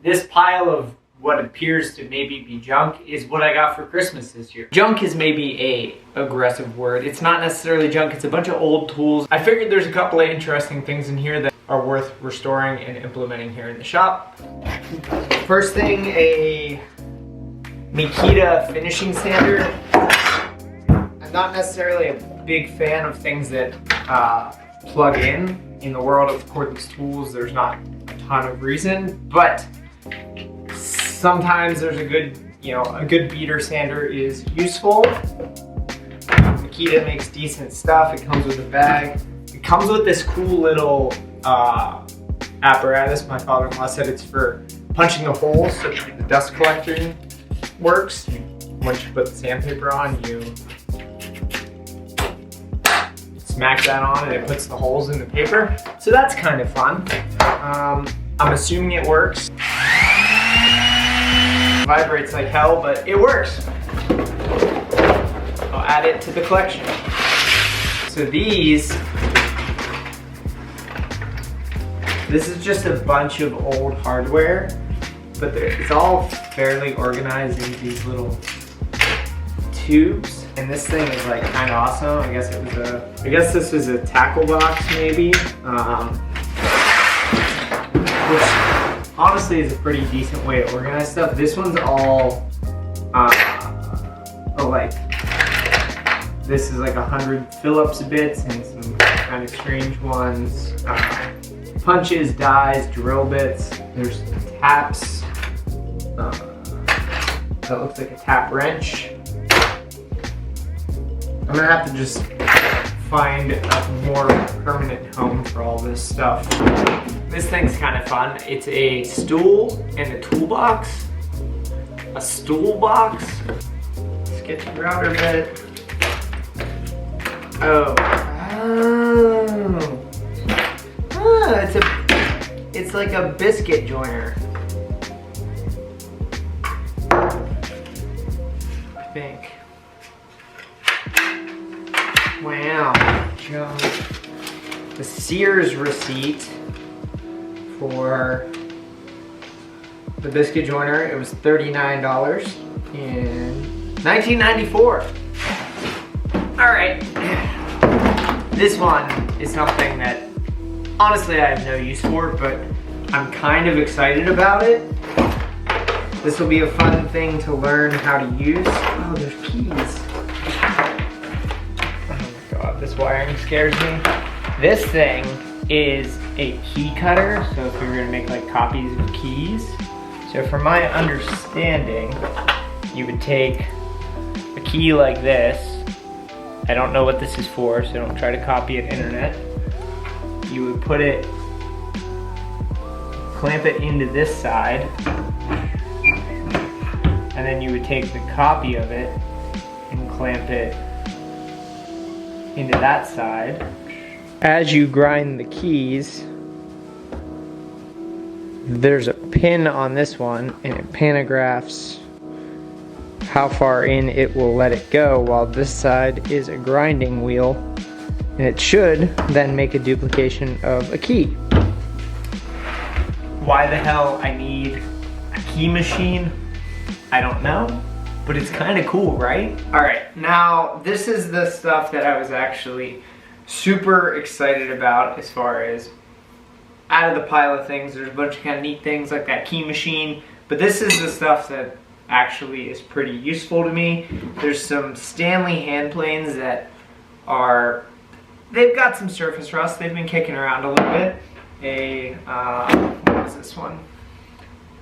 This pile of what appears to maybe be junk is what I got for Christmas this year. Junk is maybe a aggressive word. It's not necessarily junk, it's a bunch of old tools. I figured there's a couple of interesting things in here that are worth restoring and implementing here in the shop. First thing, a Makita finishing sander. I'm not necessarily a big fan of things that plug in. In the world of cordless tools, there's not a ton of reason, but sometimes there's a good beater sander is useful. Makita makes decent stuff. It comes with a bag. It comes with this cool little apparatus. My father-in-law said it's for punching the holes so the dust collector works. Once you put the sandpaper on, you smack that on and it puts the holes in the paper. So that's kind of fun. I'm assuming it works. Vibrates like hell, but it works. I'll add it to the collection. So this is just a bunch of old hardware, but it's all fairly organized in these little tubes. And this thing is like kind of awesome. I guess this was a tackle box maybe, which honestly is a pretty decent way to organize stuff. This one's all this is like 100 Phillips bits and some kind of strange ones. Punches, dies, drill bits. There's taps. That looks like a tap wrench. I'm gonna have to just find a more permanent home for all this stuff. This thing's kind of fun. It's a stool and a toolbox. A stool box. Let's get the router bit. It's like a biscuit joiner. I think. Wow. The Sears receipt for the biscuit joiner, it was $39 in 1994. All right, this one is something that honestly I have no use for, but I'm kind of excited about it. This will be a fun thing to learn how to use. Oh, there's keys. Oh my God, this wiring scares me. This thing is a key cutter, so if you're gonna make like copies of keys. So from my understanding, you would take a key like this. I don't know what this is for, so don't try to copy it internet. You would put it, clamp it into this side, and then you would take the copy of it and clamp it into that side. As you grind the keys, there's a pin on this one and it pantographs how far in it will let it go, while this side is a grinding wheel, and it should then make a duplication of a key. Why the hell I need a key machine, I don't know, but it's kind of cool, right? All right, now this is the stuff that I was actually super excited about as far as out of the pile of things. There's a bunch of kind of neat things like that key machine, but this is the stuff that actually is pretty useful to me. There's some Stanley hand planes that they've got some surface rust. They've been kicking around a little bit. What is this one?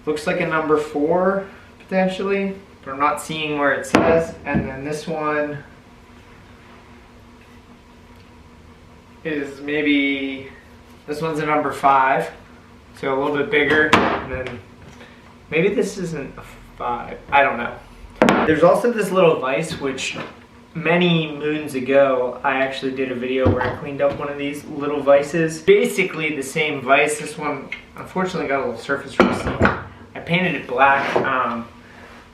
Looks like a number 4 potentially, but I'm not seeing where it says. And then this one is this one's a number 5, so a little bit bigger. And then maybe this isn't a 5, I don't know. There's also this little vise, which many moons ago I actually did a video where I cleaned up one of these little vices. Basically the same vise. This one unfortunately got a little surface rusty. I painted it black.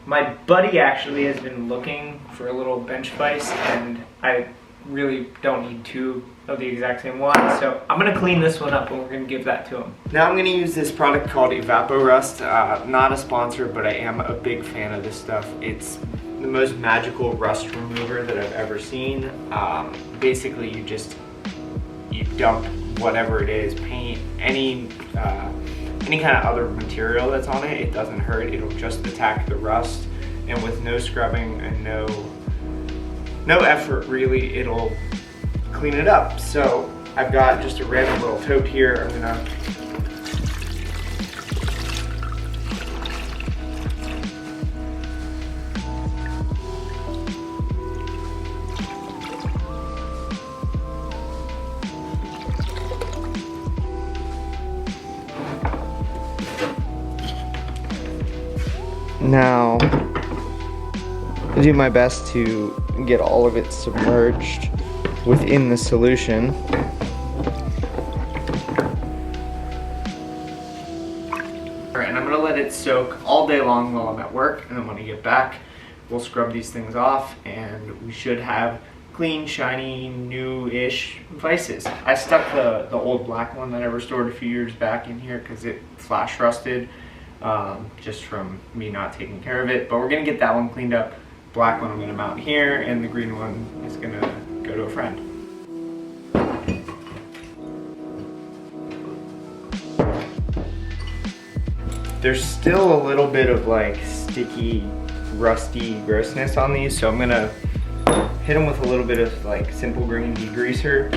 My buddy actually has been looking for a little bench vise, and I really don't need 2 of the exact same one. So I'm gonna clean this one up and we're gonna give that to him. Now I'm gonna use this product called Evapo-Rust. Not a sponsor, but I am a big fan of this stuff. It's the most magical rust remover that I've ever seen. Basically you dump whatever it is, paint, any kind of other material that's on it. It doesn't hurt, it'll just attack the rust, and with no scrubbing and no effort really, it'll clean it up. So I've got just a random little tote here. I'm gonna now do my best to get all of it submerged within the solution. Alright, and I'm gonna let it soak all day long while I'm at work, and then when I get back, we'll scrub these things off and we should have clean, shiny, new-ish vices. I stuck the old black one that I restored a few years back in here because it flash rusted just from me not taking care of it, but we're gonna get that one cleaned up. Black one I'm gonna mount here, and the green one is gonna go to a friend. There's still a little bit of like sticky, rusty grossness on these, so I'm gonna hit them with a little bit of like simple green degreaser,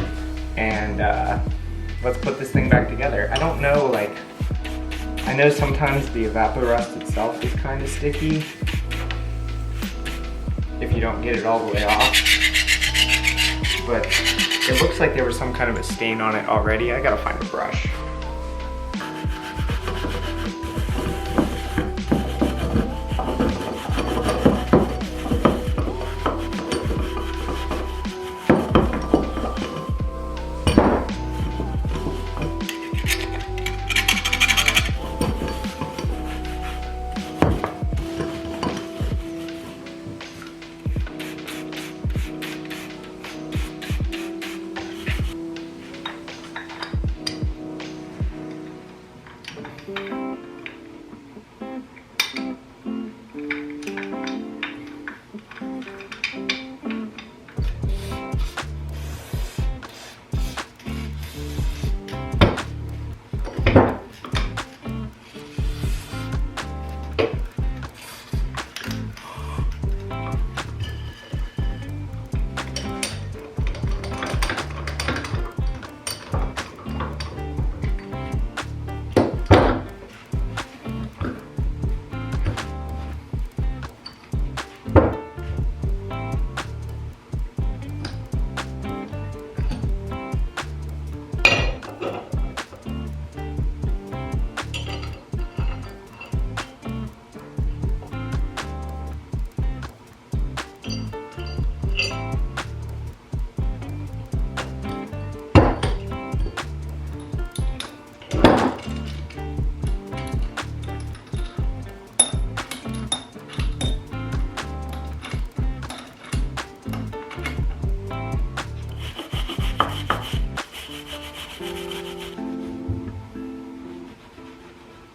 and let's put this thing back together. I don't know, like, I know sometimes the Evapo-Rust itself is kind of sticky if you don't get it all the way off, but it looks like there was some kind of a stain on it already. I gotta find a brush.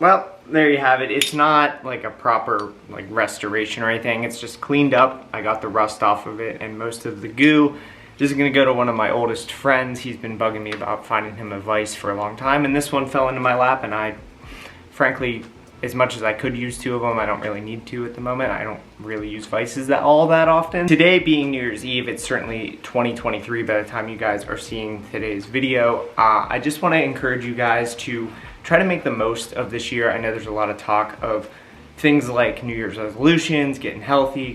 Well, there you have it. It's not like a proper like restoration or anything. It's just cleaned up. I got the rust off of it, and most of the goo is gonna go to one of my oldest friends. He's been bugging me about finding him a vise for a long time, and this one fell into my lap, and I, frankly, as much as I could use two of them, I don't really need to at the moment. I don't really use vices all that often. Today being New Year's Eve, it's certainly 2023 by the time you guys are seeing today's video. I just wanna encourage you guys to try to make the most of this year. I know there's a lot of talk of things like New Year's resolutions, getting healthy,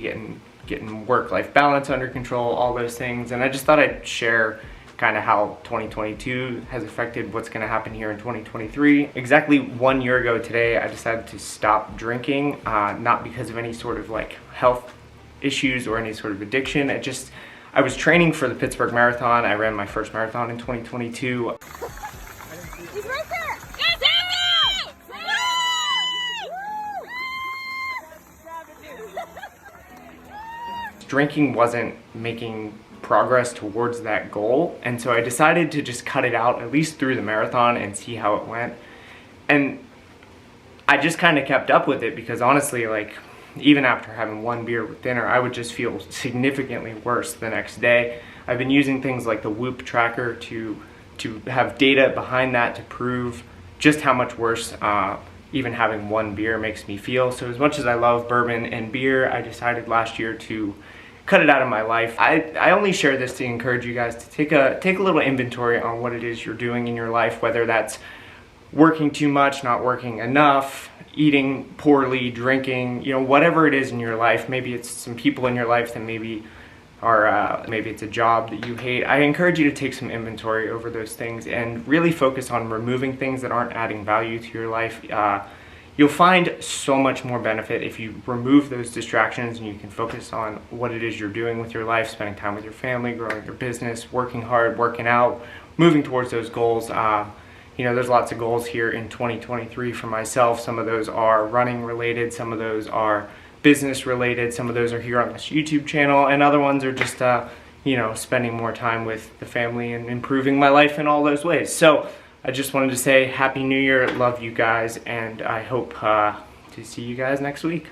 getting work-life balance under control, all those things. And I just thought I'd share kind of how 2022 has affected what's gonna happen here in 2023. Exactly 1 year ago today, I decided to stop drinking, not because of any sort of like health issues or any sort of addiction. I was training for the Pittsburgh Marathon. I ran my first marathon in 2022. He's right there! Drinking wasn't making progress towards that goal. And so I decided to just cut it out, at least through the marathon, and see how it went. And I just kind of kept up with it because honestly, like, even after having one beer with dinner, I would just feel significantly worse the next day. I've been using things like the Whoop tracker to have data behind that to prove just how much worse even having one beer makes me feel. So as much as I love bourbon and beer, I decided last year to cut it out of my life. I only share this to encourage you guys to take a little inventory on what it is you're doing in your life, whether that's working too much, not working enough, eating poorly, drinking, you know, whatever it is in your life. Maybe it's some people in your life that maybe it's a job that you hate. I encourage you to take some inventory over those things and really focus on removing things that aren't adding value to your life. You'll find so much more benefit if you remove those distractions and you can focus on what it is you're doing with your life, spending time with your family, growing your business, working hard, working out, moving towards those goals. You know, there's lots of goals here in 2023 for myself. Some of those are running related, some of those are business related, some of those are here on this YouTube channel, and other ones are just, you know, spending more time with the family and improving my life in all those ways. So I just wanted to say Happy New Year, love you guys, and I hope to see you guys next week.